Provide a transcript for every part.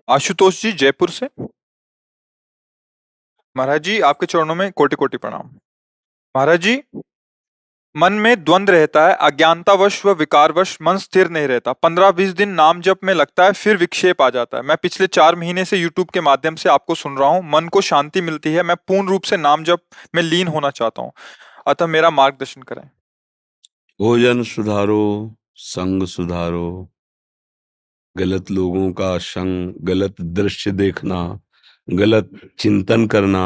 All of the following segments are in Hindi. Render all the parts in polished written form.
आशुतोष जी जयपुर से। महाराज जी आपके चरणों में कोटि कोटि प्रणाम। महाराज जी, मन में द्वंद्व रहता है, अज्ञानतावश व विकारवश मन स्थिर नहीं रहता। 15-20 दिन नाम जप में लगता है, फिर विक्षेप आ जाता है। मैं पिछले 4 महीने से यूट्यूब के माध्यम से आपको सुन रहा हूँ, मन को शांति मिलती है। मैं पूर्ण रूप से नाम जप में लीन होना चाहता हूँ, अतः मेरा मार्गदर्शन करें। भोजन सुधारो, संग सुधारो, गलत लोगों का संग, गलत दृश्य देखना, गलत चिंतन करना।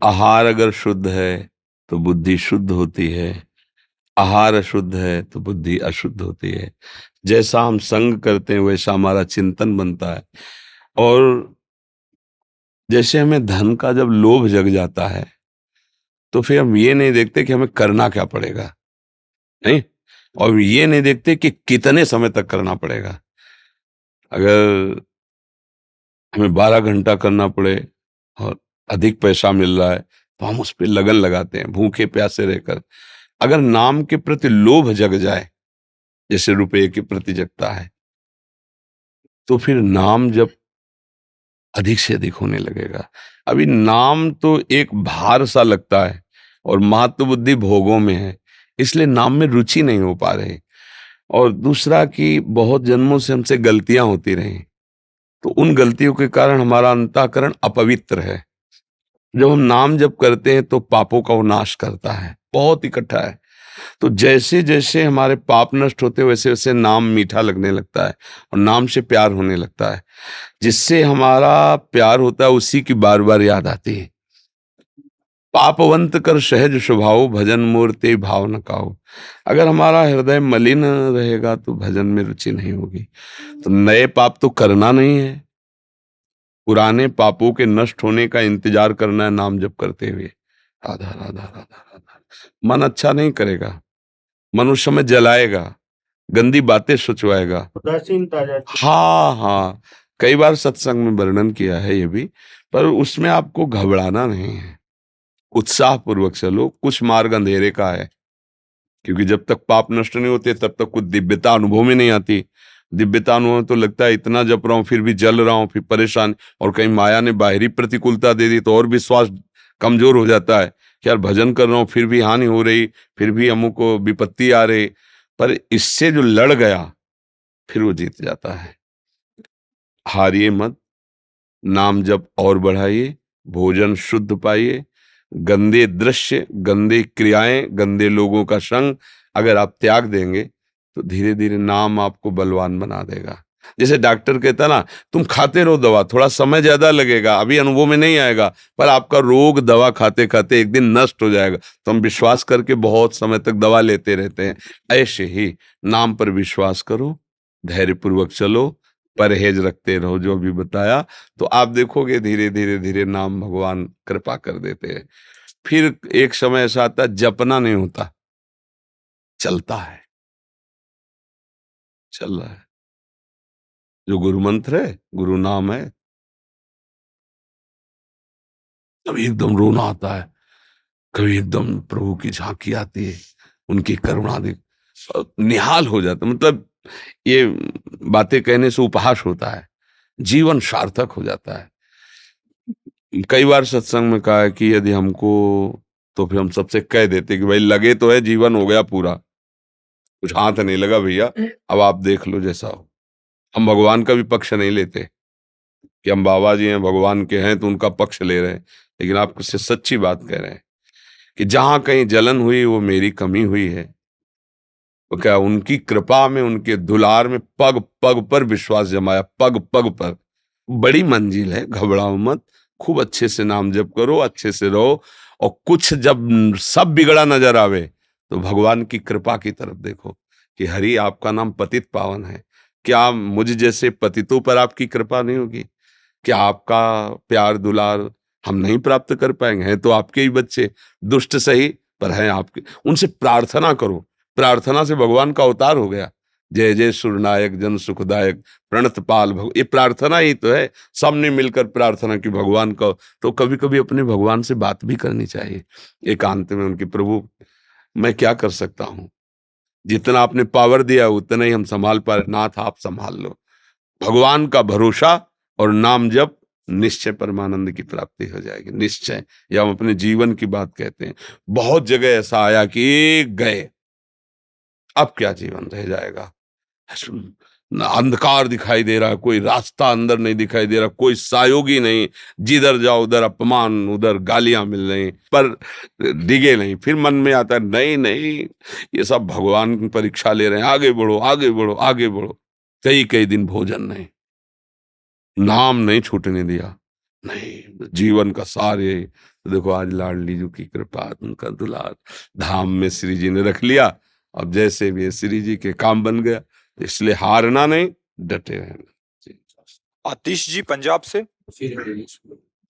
आहार अगर शुद्ध है तो बुद्धि शुद्ध होती है, आहार अशुद्ध है तो बुद्धि अशुद्ध होती है। जैसा हम संग करते हैं वैसा हमारा चिंतन बनता है। और जैसे हमें धन का जब लोभ जग जाता है तो फिर हम ये नहीं देखते कि हमें करना क्या पड़ेगा, नहीं, और ये नहीं देखते कि कितने समय तक करना पड़ेगा। अगर हमें 12 घंटा करना पड़े और अधिक पैसा मिल रहा है तो हम उस पर लगन लगाते हैं, भूखे प्यासे रहकर। अगर नाम के प्रति लोभ जग जाए, जैसे रुपए के प्रति जगता है, तो फिर नाम जब अधिक से अधिक होने लगेगा। अभी नाम तो एक भार सा लगता है और महत्व बुद्धि भोगों में है, इसलिए नाम में रुचि नहीं हो पा रही। और दूसरा कि बहुत जन्मों से हमसे गलतियां होती रही, तो उन गलतियों के कारण हमारा अंतःकरण अपवित्र है। जब हम नाम जप करते हैं तो पापों का वो नाश करता है, बहुत इकट्ठा है। तो जैसे जैसे हमारे पाप नष्ट होते वैसे वैसे नाम मीठा लगने लगता है और नाम से प्यार होने लगता है। जिससे हमारा प्यार होता है उसी की बार बार याद आती है। पापवंत कर सहज स्वभाव, भजन मूर्ति भाव न काऊ। अगर हमारा हृदय मलिन रहेगा तो भजन में रुचि नहीं होगी। तो नए पाप तो करना नहीं है, पुराने पापों के नष्ट होने का इंतजार करना है नाम जप करते हुए। राधा राधा राधा राधा। मन अच्छा नहीं करेगा, मन उस समय जलाएगा, गंदी बातें सोचवाएगा। हाँ हाँ, कई बार सत्संग में वर्णन किया है ये भी, पर उसमें आपको घबराना नहीं है। उत्साह पूर्वक चलो, कुछ मार्ग अंधेरे का है, क्योंकि जब तक पाप नष्ट नहीं होते तब तक कुछ दिव्यता अनुभव में नहीं आती। दिव्यता अनुभव में तो लगता है इतना जप रहा हूं फिर भी जल रहा हूं, फिर परेशान, और कहीं माया ने बाहरी प्रतिकूलता दे दी तो और विश्वास कमजोर हो जाता है कि यार भजन कर रहा हूं फिर भी हानि हो रही, फिर भी अमुक को विपत्ति आ रही। पर इससे जो लड़ गया फिर वो जीत जाता है। हारिए मत, नाम जप और बढ़ाइए, भोजन शुद्ध पाइए, गंदे दृश्य, गंदे क्रियाएं, गंदे लोगों का संग अगर आप त्याग देंगे तो धीरे धीरे नाम आपको बलवान बना देगा। जैसे डॉक्टर कहता ना, तुम खाते रहो दवा, थोड़ा समय ज्यादा लगेगा, अभी अनुभव में नहीं आएगा, पर आपका रोग दवा खाते खाते एक दिन नष्ट हो जाएगा। तो हम विश्वास करके बहुत समय तक दवा लेते रहते हैं। ऐसे ही नाम पर विश्वास करो, धैर्यपूर्वक चलो, परहेज रखते रहो जो भी बताया, तो आप देखोगे धीरे धीरे धीरे नाम भगवान कृपा कर देते हैं। फिर एक समय ऐसा आता है जपना नहीं होता, चलता है, चल रहा है। जो गुरु मंत्र है, गुरु नाम है, कभी एकदम रोना आता है, कभी एकदम प्रभु की झांकी आती है, उनकी करुणा देख निहाल हो जाता है। मतलब ये बातें कहने से उपहास होता है, जीवन सार्थक हो जाता है। कई बार सत्संग में कहा है कि यदि हमको, तो फिर हम सबसे कह देते कि भाई लगे तो है, जीवन हो गया पूरा, कुछ हाथ नहीं लगा भैया, अब आप देख लो जैसा हो। हम भगवान का भी पक्ष नहीं लेते कि हम बाबा जी हैं, भगवान के हैं तो उनका पक्ष ले रहे हैं, लेकिन आप उससे सच्ची बात कह रहे हैं कि जहां कहीं जलन हुई वो मेरी कमी हुई है। तो क्या उनकी कृपा में, उनके दुलार में पग पग पर विश्वास जमाया, पग पग पर। बड़ी मंजिल है, घबराओ मत, खूब अच्छे से नाम जप करो, अच्छे से रहो। और कुछ जब सब बिगड़ा नजर आवे तो भगवान की कृपा की तरफ देखो कि हरि आपका नाम पतित पावन है। क्या मुझ जैसे पतितों पर आपकी कृपा नहीं होगी? क्या आपका प्यार दुलार हम नहीं प्राप्त कर पाएंगे? हैं तो आपके ही बच्चे, दुष्ट सही पर हैं आपके। उनसे प्रार्थना करो, प्रार्थना से भगवान का अवतार हो गया। जय जय सुरनायक जन सुखदायक प्रणत पाल ये प्रार्थना ही तो है। सबने मिलकर प्रार्थना की भगवान का। तो कभी कभी अपने भगवान से बात भी करनी चाहिए एकांत में उनकी, प्रभु मैं क्या कर सकता हूँ, जितना आपने पावर दिया उतना ही हम संभाल पा रहे, नाथ आप संभाल लो। भगवान का भरोसा और नाम जप निश्चय परमानंद की प्राप्ति हो जाएगी। निश्चय, या हम अपने जीवन की बात कहते हैं। बहुत जगह ऐसा आया कि गए, अब क्या जीवन रह जाएगा, अंधकार दिखाई दे रहा है, कोई रास्ता अंदर नहीं दिखाई दे रहा, कोई सहयोगी नहीं, जिधर जाओ उधर अपमान, उधर गालियां मिल रही, पर डिगे नहीं। फिर मन में आता है नहीं नहीं, ये सब भगवान की परीक्षा ले रहे हैं, आगे बढ़ो आगे बढ़ो आगे बढ़ो। कई कई दिन भोजन नहीं, नाम नहीं छूटने दिया, नहीं, जीवन का सार यही। तो देखो आज लाडली जी की कृपा, उनका दुलार धाम में श्री जी ने रख लिया। अब जैसे भी है श्री जी के काम बन गया, इसलिए हारना नहीं, डटे रहना। जी। आतिश जी पंजाब से।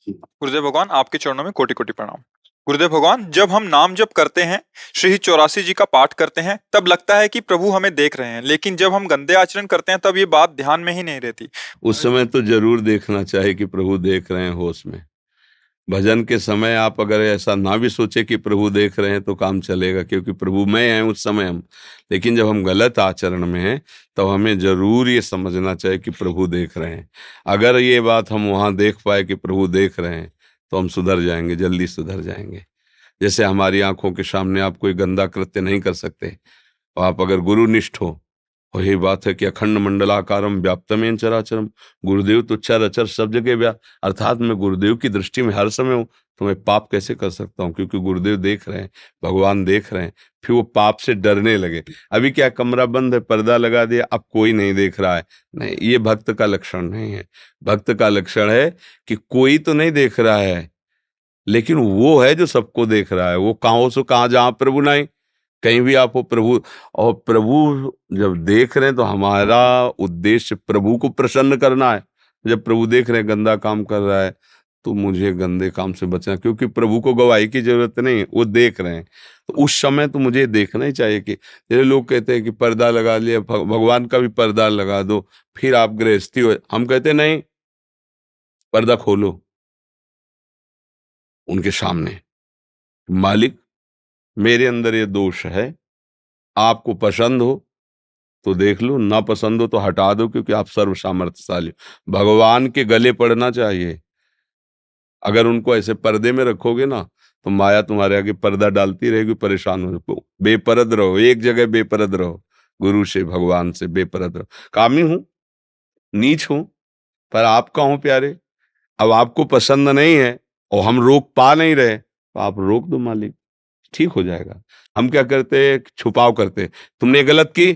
गुरुदेव भगवान आपके चरणों में कोटि कोटि प्रणाम। गुरुदेव भगवान, जब हम नाम जप करते हैं, श्री 84 जी का पाठ करते हैं, तब लगता है कि प्रभु हमें देख रहे हैं, लेकिन जब हम गंदे आचरण करते हैं तब ये बात ध्यान में ही नहीं रहती। उस समय तो जरूर देखना चाहिए कि प्रभु देख रहे हैं, होश में। भजन के समय आप अगर ऐसा ना भी सोचे कि प्रभु देख रहे हैं तो काम चलेगा, क्योंकि प्रभु में हैं उस समय हम। लेकिन जब हम गलत आचरण में हैं तो हमें जरूर ये समझना चाहिए कि प्रभु देख रहे हैं। अगर ये बात हम वहाँ देख पाए कि प्रभु देख रहे हैं तो हम सुधर जाएंगे, जल्दी सुधर जाएंगे। जैसे हमारी आंखों के सामने आप कोई गंदा कृत्य नहीं कर सकते, और आप अगर गुरुनिष्ठ हो, और यही बात है कि अखंड मंडलाकारम व्याप्तमेन चराचरम, गुरुदेव तो चर अचर सब जगह व्याप्त, अर्थात मैं गुरुदेव की दृष्टि में हर समय हूँ, तो मैं पाप कैसे कर सकता हूँ, क्योंकि गुरुदेव देख रहे हैं, भगवान देख रहे हैं। फिर वो पाप से डरने लगे। अभी क्या कमरा बंद है, पर्दा लगा दिया, अब कोई नहीं देख रहा है, नहीं, ये भक्त का लक्षण नहीं है। भक्त का लक्षण है कि कोई तो नहीं देख रहा है, लेकिन वो है जो सबको देख रहा है। वो कहाँ से कहाँ, जहाँ प्रभु नहीं, कहीं भी आप हो प्रभु। और प्रभु जब देख रहे हैं तो हमारा उद्देश्य प्रभु को प्रसन्न करना है। जब प्रभु देख रहे हैं गंदा काम कर रहा है तो मुझे गंदे काम से बचना, क्योंकि प्रभु को गवाही की जरूरत नहीं, वो देख रहे हैं। तो उस समय तो मुझे देखना ही चाहिए कि जैसे लोग कहते हैं कि पर्दा लगा लिया, भगवान का भी पर्दा लगा दो फिर आप गृहस्थी हो। हम कहते नहीं, पर्दा खोलो उनके सामने, मालिक मेरे अंदर ये दोष है, आपको पसंद हो तो देख लो, ना पसंद हो तो हटा दो, क्योंकि आप सर्व सामर्थ्यशाली हो। भगवान के गले पड़ना चाहिए। अगर उनको ऐसे पर्दे में रखोगे ना तो माया तुम्हारे आगे पर्दा डालती रहेगी, परेशान हो। बेपरद रहो, एक जगह बेपरद रहो, गुरु से भगवान से बेपरद रहो। कामी हूं, नीच हूं, पर आपका हूं प्यारे। अब आपको पसंद नहीं है और हम रोक पा नहीं रहे, तो आप रोक दो मालिक, ठीक हो जाएगा। हम क्या करते, छुपाव करते, तुमने गलत की,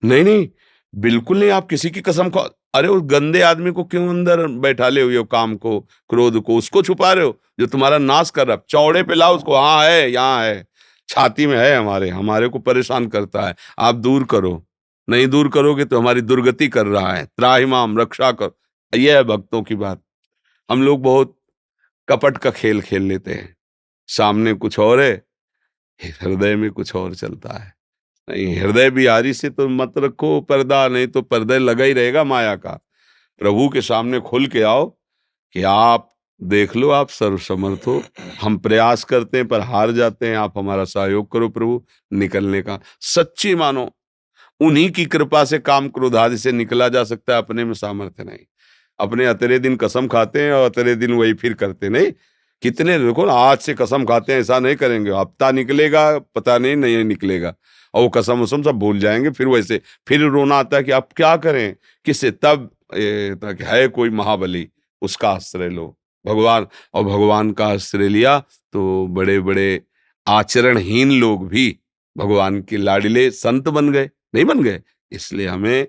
नहीं नहीं बिल्कुल नहीं, आप किसी की कसम खा। अरे उस गंदे आदमी को क्यों अंदर बैठा ले हुए हो, काम को, क्रोध को, उसको छुपा रहे हो जो तुम्हारा नाश कर रहा है। चौड़े पे लाओ उसको, हाँ है, यहाँ है, छाती में है, हमारे हमारे को परेशान करता है, आप दूर करो। नहीं दूर करोगे तो हमारी दुर्गति कर रहा है, त्राहिमाम रक्षा कर। यह है भक्तों की बात। हम लोग बहुत कपट का खेल खेल लेते हैं, सामने कुछ और है, हृदय में कुछ और चलता है। नहीं, हृदय बिहारी से तो मत रखो पर्दा, नहीं तो पर्दा लगा ही रहेगा माया का। प्रभु के सामने खुल के आओ कि आप देख लो, आप सर्वसमर्थ हो। हम प्रयास करते हैं पर हार जाते हैं, आप हमारा सहयोग करो प्रभु निकलने का। सच्ची मानो, उन्हीं की कृपा से काम क्रोध आदि से निकला जा सकता है, अपने में सामर्थ्य नहीं। अपने अतरे दिन कसम खाते हैं और अतरे दिन वही फिर करते नहीं। कितने देखो ना, आज से कसम खाते हैं, ऐसा नहीं करेंगे, हफ्ता निकलेगा पता नहीं नहीं निकलेगा, और वो कसम वसम सब भूल जाएंगे। फिर वैसे फिर रोना आता है कि आप क्या करें, किससे, तब है कोई महाबली, उसका आश्रय लो भगवान। और भगवान का आश्रय लिया तो बड़े बड़े आचरणहीन लोग भी भगवान के लाडिले संत बन गए, नहीं बन गए। इसलिए हमें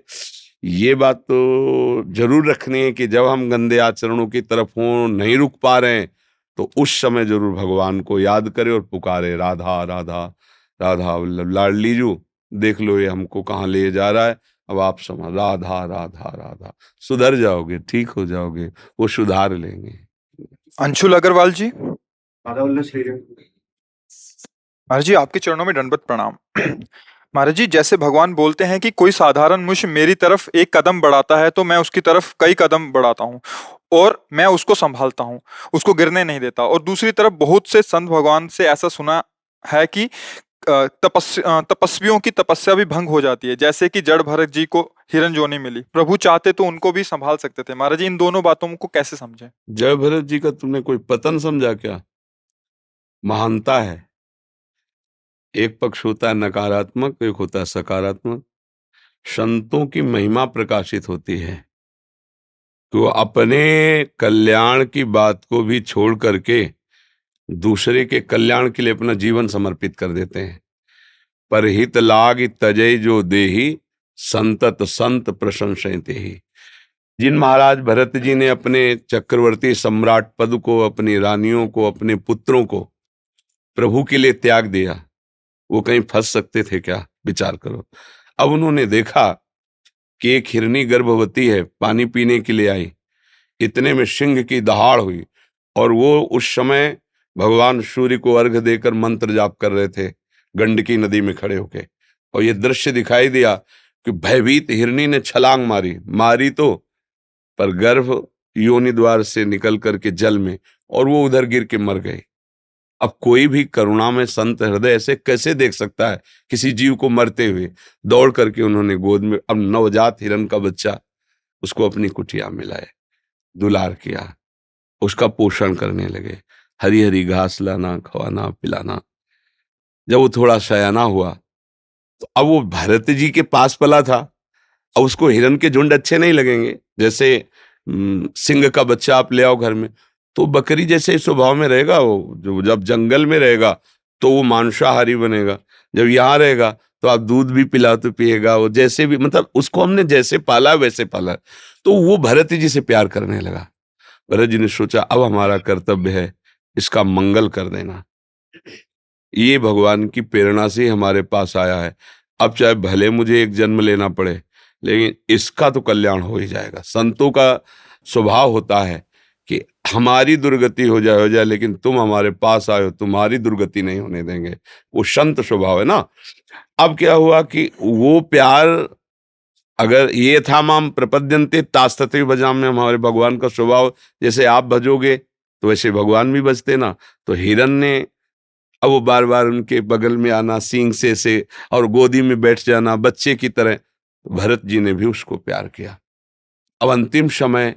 ये बात तो जरूर रखनी है कि जब हम गंदे आचरणों की तरफ हों, नहीं रुक पा रहे हैं, तो उस समय जरूर भगवान को याद करें और पुकारे, राधा राधा राधा वल्लभ। लाडली जू देख लो ये हमको कहाँ ले जा रहा है, अब आप समझ, राधा राधा राधा, सुधर जाओगे, ठीक हो जाओगे, वो सुधार लेंगे। अंशुल अग्रवाल जी। महाराज जी आपके चरणों में दंडवत प्रणाम। महाराज जी, जैसे भगवान बोलते हैं कि कोई साधारण मनुष्य मेरी तरफ एक कदम बढ़ाता है तो मैं उसकी तरफ कई कदम बढ़ाता हूँ और मैं उसको संभालता हूँ, उसको गिरने नहीं देता। और दूसरी तरफ बहुत से संत भगवान से ऐसा सुना है कि तपस्वियों की तपस्या भी भंग हो जाती है, जैसे कि जड़ भरत जी को हिरन जोनी मिली, प्रभु चाहते तो उनको भी संभाल सकते थे। महाराज जी इन दोनों बातों को कैसे समझें? जय भरत जी का तुमने कोई पतन समझा क्या? महानता है। एक पक्ष होता है नकारात्मक, एक होता है सकारात्मक। संतों की महिमा प्रकाशित होती है कि वो अपने कल्याण की बात को भी छोड़ करके दूसरे के कल्याण के लिए अपना जीवन समर्पित कर देते हैं। परहित लाग तजय जो देही, संतत संत प्रशंसते ही। जिन महाराज भरत जी ने अपने चक्रवर्ती सम्राट पद को, अपनी रानियों को, अपने पुत्रों को प्रभु के लिए त्याग दिया, वो कहीं फंस सकते थे क्या? विचार करो। अब उन्होंने देखा कि एक हिरनी गर्भवती है, पानी पीने के लिए आई। इतने में सिंह की दहाड़ हुई और वो उस समय भगवान सूर्य को अर्घ देकर मंत्र जाप कर रहे थे गंडकी नदी में खड़े होके। और ये दृश्य दिखाई दिया कि भयभीत हिरनी ने छलांग मारी, मारी तो पर गर्भ योनि द्वार से निकल करके जल में, और वो उधर गिर के मर गई। अब कोई भी करुणा में संत हृदय ऐसे कैसे देख सकता है किसी जीव को मरते हुए? दौड़ करके उन्होंने गोद में अब नवजात हिरन का बच्चा, उसको अपनी कुटिया में लाए, दुलार किया, उसका पोषण करने लगे, हरी हरी घास लाना, खवाना, पिलाना। जब वो थोड़ा सयाना हुआ तो अब वो भरत जी के पास पला था। अब उसको हिरन के झुंड अच्छे नहीं लगेंगे। जैसे सिंह का बच्चा आप ले आओ घर में, तो बकरी जैसे स्वभाव में रहेगा, वो जो जब जंगल में रहेगा तो वो मांसाहारी बनेगा, जब यहाँ रहेगा तो आप दूध भी पिला तो पिएगा। वो जैसे भी, मतलब उसको हमने जैसे पाला वैसे पाला। तो वो भरत जी से प्यार करने लगा। भरत जी ने सोचा अब हमारा कर्तव्य है इसका मंगल कर देना। ये भगवान की प्रेरणा से हमारे पास आया है। अब चाहे भले मुझे एक जन्म लेना पड़े, लेकिन इसका तो कल्याण हो ही जाएगा। संतों का स्वभाव होता है कि हमारी दुर्गति हो जाए, लेकिन तुम हमारे पास आए हो, तुम्हारी दुर्गति नहीं होने देंगे। वो संत स्वभाव है ना। अब क्या हुआ कि वो प्यार, अगर ये था माम प्रपद्यन्ते तास्तथैव भजाम्यहम्, हमारे भगवान का स्वभाव जैसे आप भजोगे तो वैसे भगवान भी भजते ना। तो हिरन ने अब वो बार बार उनके बगल में आना, सींग से और गोदी में बैठ जाना बच्चे की तरह। भरत जी ने भी उसको प्यार किया। अब अंतिम समय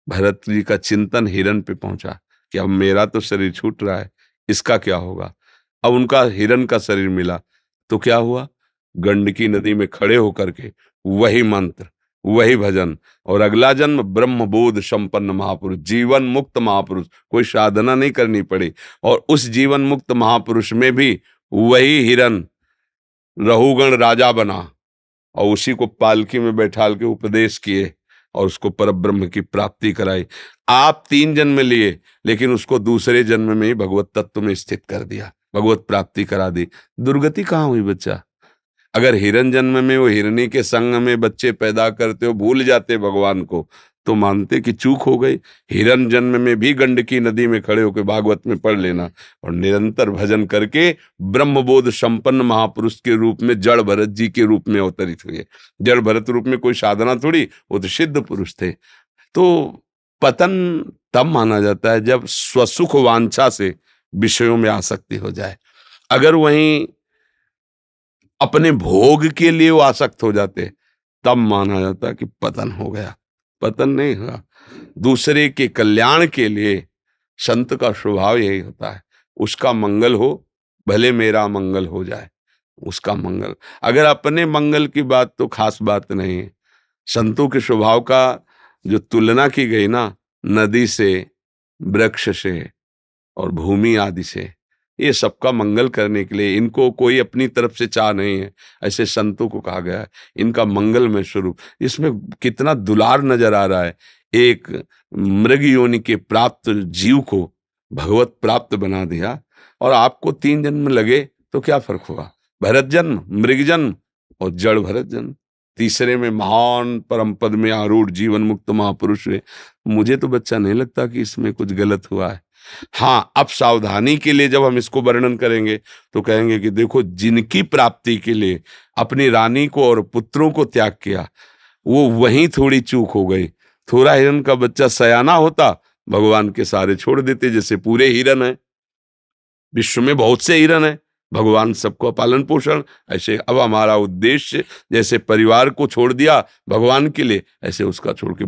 भरत जी का चिंतन हिरन पे पहुंचा कि अब मेरा तो शरीर छूट रहा है, इसका क्या होगा। अब उनका हिरन का शरीर मिला तो क्या हुआ, गंडकी नदी में खड़े होकर के वही मंत्र, वही भजन, और अगला जन्म ब्रह्मबोध संपन्न महापुरुष, जीवन मुक्त महापुरुष, कोई साधना नहीं करनी पड़ी। और उस जीवन मुक्त महापुरुष में भी वही हिरन रहुगण राजा बना और उसी को पालकी में बैठाल के उपदेश किए और उसको परब्रह्म की प्राप्ति कराई। आप 3 जन्म लिए, लेकिन उसको दूसरे जन्म में ही भगवत तत्व में स्थित कर दिया, भगवत प्राप्ति करा दी। दुर्गति कहाँ हुई बच्चा? अगर हिरन जन्म में वो हिरनी के संग में बच्चे पैदा करते हो, भूल जाते भगवान को, तो मानते कि चूक हो गई। हिरन जन्म में भी गंडकी नदी में खड़े होकर भागवत में पढ़ लेना और निरंतर भजन करके ब्रह्मबोध संपन्न महापुरुष के रूप में जड़ भरत जी के रूप में अवतरित हुए। जड़ भरत रूप में कोई साधना थोड़ी, वो तो सिद्ध पुरुष थे। तो पतन तब माना जाता है जब स्वसुख वांछा से विषयों में आसक्ति हो जाए। अगर वहीं अपने भोग के लिए वो आसक्त हो जाते, तब माना जाता है कि पतन हो गया। पतन नहीं हुआ। दूसरे के कल्याण के लिए संत का स्वभाव यही होता है, उसका मंगल हो, भले मेरा मंगल हो जाए, उसका मंगल। अगर अपने मंगल की बात तो खास बात नहीं है। संतों के स्वभाव का जो तुलना की गई ना, नदी से, वृक्ष से और भूमि आदि से, ये सबका मंगल करने के लिए, इनको कोई अपनी तरफ से चाह नहीं है, ऐसे संतों को कहा गया है। इनका मंगलमय स्वरूप, इसमें कितना दुलार नजर आ रहा है। एक मृग योनि के प्राप्त जीव को भगवत प्राप्त बना दिया, और आपको 3 जन्म लगे तो क्या फर्क हुआ? भरत जन्म, मृग जन्म और जड़ भरत जन्म। तीसरे में महान परम पद में आरूढ़ जीवन मुक्त महापुरुष हुए। मुझे तो बच्चा नहीं लगता कि इसमें कुछ गलत हुआ है। हाँ, अब सावधानी के लिए जब हम इसको वर्णन करेंगे तो कहेंगे कि देखो, जिनकी प्राप्ति के लिए अपनी रानी को और पुत्रों को त्याग किया, वो वहीं थोड़ी चूक हो गई। थोड़ा हिरन का बच्चा सयाना होता, भगवान के सारे छोड़ देते। जैसे पूरे हिरन है, विश्व में बहुत से हिरन है, भगवान सबको पालन पोषण। ऐसे अब हमारा उद्देश्य जैसे परिवार को छोड़ दिया भगवान के लिए, ऐसे उसका छोड़ के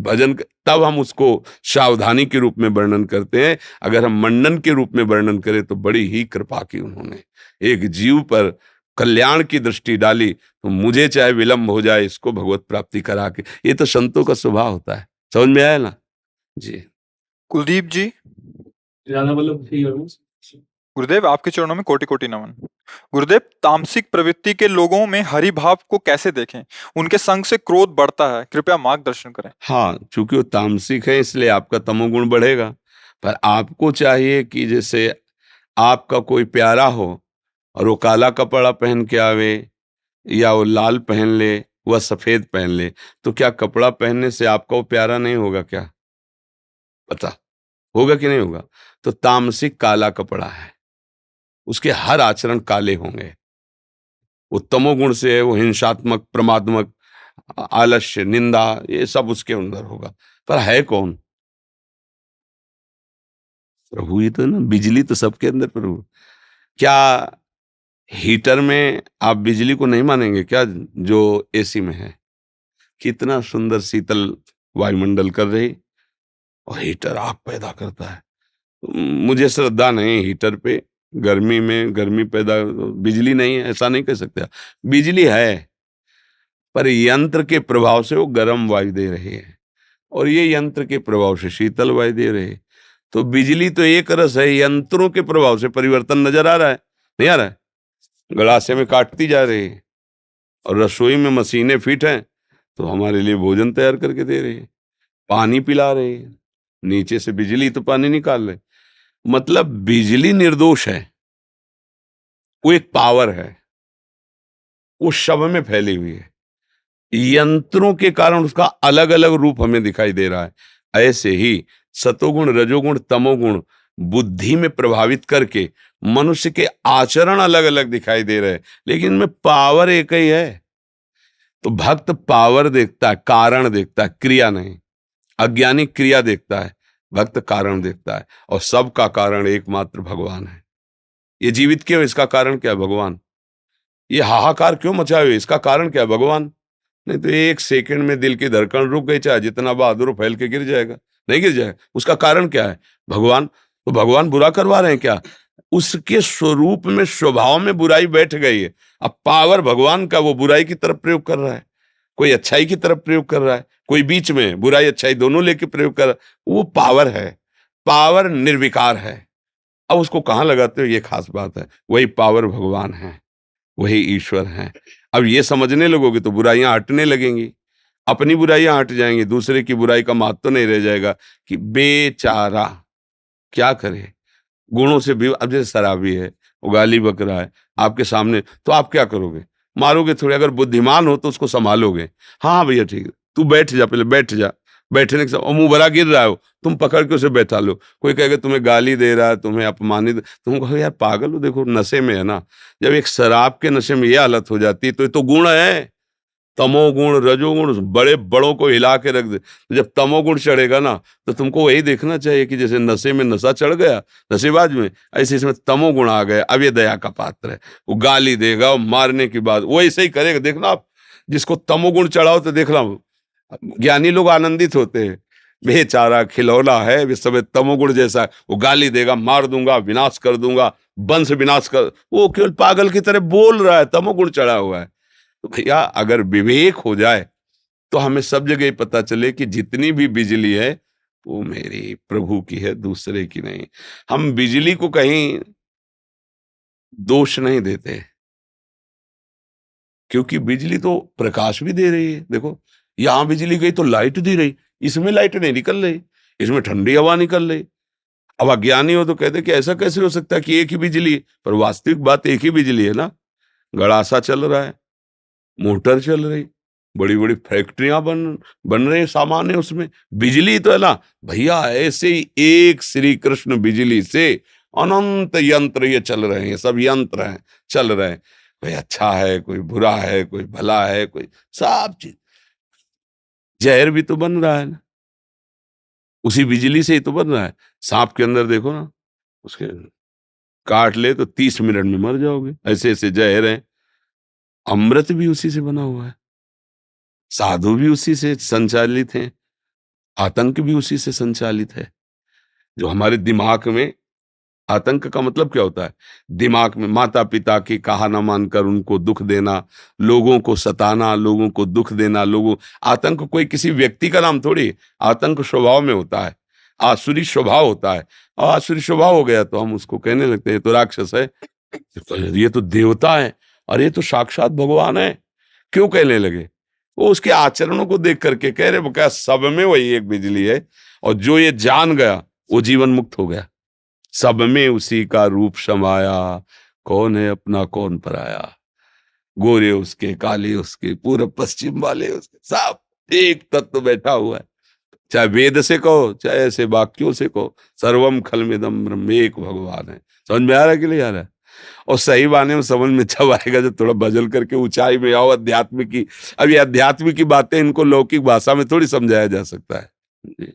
तब हम उसको सावधानी के रूप में वर्णन करते हैं। अगर हम मंडन के रूप में वर्णन करें तो बड़ी ही कृपा की उन्होंने, एक जीव पर कल्याण की दृष्टि डाली, तो मुझे चाहे विलंब हो जाए इसको भगवत प्राप्ति करा के। ये तो संतों का स्वभाव होता है। समझ में आया ना जी। कुलदीप जी, राधा वल्लभ जी गुरुदेव आपके चरणों में कोटि कोटि नमन। गुरुदेव, तामसिक प्रवृत्ति के लोगों में हरि भाव को कैसे देखें? उनके संग से क्रोध बढ़ता है, कृपया मार्गदर्शन करें। हाँ, चूंकि वो तामसिक है इसलिए आपका तमोगुण बढ़ेगा। पर आपको चाहिए कि जैसे आपका कोई प्यारा हो और वो काला कपड़ा पहन के आवे या वो लाल पहन ले, वह सफेद पहन ले, तो क्या कपड़ा पहनने से आपका वो प्यारा नहीं होगा क्या? पता होगा कि नहीं होगा? तो तामसिक काला कपड़ा है, उसके हर आचरण काले होंगे। वो तमोगुण से है, वो हिंसात्मक, प्रमात्मक, आलस्य, निंदा, ये सब उसके अंदर होगा। पर है कौन? प्रभु ही तो ना। बिजली तो सबके अंदर प्रभु। क्या हीटर में आप बिजली को नहीं मानेंगे क्या जो एसी में है? कितना सुंदर शीतल वायुमंडल कर रही, और हीटर आग पैदा करता है। मुझे श्रद्धा नहीं हीटर पे। गर्मी में गर्मी पैदा, बिजली नहीं है ऐसा नहीं कह सकते। बिजली है, पर यंत्र के प्रभाव से वो गर्म वायु दे रही है, और ये यंत्र के प्रभाव से शीतल वायु दे रहे हैं। तो बिजली तो एक रस है, यंत्रों के प्रभाव से परिवर्तन नजर आ रहा है, नहीं आ रहा है? गड़ासे में काटती जा रही है, और रसोई में मशीनें फिट हैं तो हमारे लिए भोजन तैयार करके दे रही है, पानी पिला रही है, नीचे से बिजली तो पानी निकाल रहे। मतलब बिजली निर्दोष है, वो एक पावर है, वो सब में फैली हुई है। यंत्रों के कारण उसका अलग अलग रूप हमें दिखाई दे रहा है। ऐसे ही सतोगुण, रजोगुण, तमोगुण बुद्धि में प्रभावित करके मनुष्य के आचरण अलग अलग दिखाई दे रहे हैं, लेकिन इनमें पावर एक ही है। तो भक्त पावर देखता है, कारण देखता है, क्रिया नहीं। अज्ञानी क्रिया देखता है, भक्त कारण देखता है। और सबका कारण एकमात्र भगवान है। ये जीवित क्यों, इसका कारण क्या है? भगवान। ये हाहाकार क्यों मचाए हुए, इसका कारण क्या है? भगवान। नहीं तो एक सेकंड में दिल की धड़कन रुक गई, चाहे जितना बहादुर फैल के गिर जाएगा, नहीं गिर जाएगा। उसका कारण क्या है? भगवान। तो भगवान बुरा करवा रहे हैं क्या? उसके स्वरूप में, स्वभाव में बुराई बैठ गई है। अब पावर भगवान का, वो बुराई की तरफ प्रयोग कर रहा है, कोई अच्छाई की तरफ प्रयोग कर रहा है, कोई बीच में बुराई अच्छाई दोनों लेके प्रयोग कर रहा है। वो पावर है, पावर निर्विकार है। अब उसको कहाँ लगाते हो, ये खास बात है। वही पावर भगवान है, वही ईश्वर हैं। अब ये समझने लगोगे तो बुराइयां हटने लगेंगी, अपनी बुराइयां हट जाएंगी, दूसरे की बुराई का महत्व तो नहीं रह जाएगा कि बेचारा क्या करे। गुणों से भी, अब जैसे शराबी है, वो गाली बक रहा है आपके सामने, तो आप क्या करोगे? मारोगे थोड़ी? अगर बुद्धिमान हो तो उसको संभालोगे। हाँ भैया ठीक है, तू बैठ जा, पहले बैठ जा। बैठने के साथ मुंह भरा गिर रहा हो, तुम पकड़ के उसे बैठा लो। कोई कहेगा तुम्हें गाली दे रहा है, तुम्हें अपमानित, तुम कहो यार पागल हो, देखो नशे में है ना। जब एक शराब के नशे में ये हालत हो जाती है तो ये तो गुण है, तमोगुण, रजोगुण बड़े बड़ों को हिला के रख दे। तो जब तमोगुण चढ़ेगा ना, तो तुमको वही देखना चाहिए कि जैसे नशे में नशा चढ़ गया नशेबाज में, ऐसे इसमें तमोगुण आ गया। अब ये दया का पात्र है, वो गाली देगा, वो मारने की बात वो ऐसे ही करेगा। देखना आप, जिसको तमोगुण चढ़ाओ तो देखना ज्ञानी लोग आनंदित होते हैं। बेचारा खिलौना है, वे सब तमोगुण जैसा है, वो गाली देगा, मार दूंगा, विनाश कर दूंगा, वंश विनाश कर, वो केवल पागल की तरह बोल रहा है, तमोगुण चढ़ा हुआ है। तो भैया अगर विवेक हो जाए तो हमें सब जगह पता चले कि जितनी भी बिजली है वो मेरी प्रभु की है, दूसरे की नहीं। हम बिजली को कहीं दोष नहीं देते, क्योंकि बिजली तो प्रकाश भी दे रही है। देखो यहां बिजली गई तो लाइट दे रही, इसमें लाइट नहीं निकल रही, इसमें ठंडी हवा निकल रही। अब अज्ञानी हो तो कहते कि ऐसा कैसे हो सकता है कि एक ही बिजली है? पर वास्तविक बात एक ही बिजली है ना। गड़ासा चल रहा है, मोटर चल रही, बड़ी बड़ी फैक्ट्रियां बन रहे हैं, सामान है उसमें, बिजली तो है ना भैया। ऐसे ही एक श्री कृष्ण बिजली से अनंत यंत्र ये चल रहे हैं, सब यंत्र हैं, चल रहे हैं। कोई अच्छा है, कोई बुरा है, कोई भला है, कोई सब चीज। जहर भी तो बन रहा है ना, उसी बिजली से ही तो बन रहा है। सांप के अंदर देखो ना, उसके काट ले तो 30 मिनट में मर जाओगे। ऐसे ऐसे जहर हैं। अमृत भी उसी से बना हुआ है, साधु भी उसी से संचालित हैं, आतंक भी उसी से संचालित है। जो हमारे दिमाग में, आतंक का मतलब क्या होता है? दिमाग में माता पिता की कहा न मानकर उनको दुख देना, लोगों को सताना, लोगों को दुख देना। आतंक कोई किसी व्यक्ति का नाम थोड़ी, आतंक स्वभाव में होता है, आसुरी स्वभाव होता है। और आसुरी स्वभाव हो गया तो हम उसको कहने लगते हैं ये तो राक्षस है, ये तो देवता है, और ये तो साक्षात भगवान है। क्यों कहने लगे? वो उसके आचरणों को देख करके कह रहे, क्या सब में वही एक बिजली है, और जो ये जान गया वो जीवन मुक्त हो गया। सब में उसी का रूप समाया, कौन है अपना कौन पराया। गोरे उसके, काले उसके, पूर्व पश्चिम वाले उसके, सब एक तत्व बैठा हुआ है। चाहे वेद से कहो, चाहे ऐसे वाक्यों से कहो, सर्वम खलमिदम ब्रह्म, एक भगवान है। समझ में आ रहा है कि नहीं आ रहा है? और सही माने में समझ में जब आएगा जब थोड़ा बजल करके ऊंचाई में आओ अध्यात्म की। अब ये अध्यात्म की बातें इनको लौकिक भाषा में थोड़ी समझाया जा सकता है जी।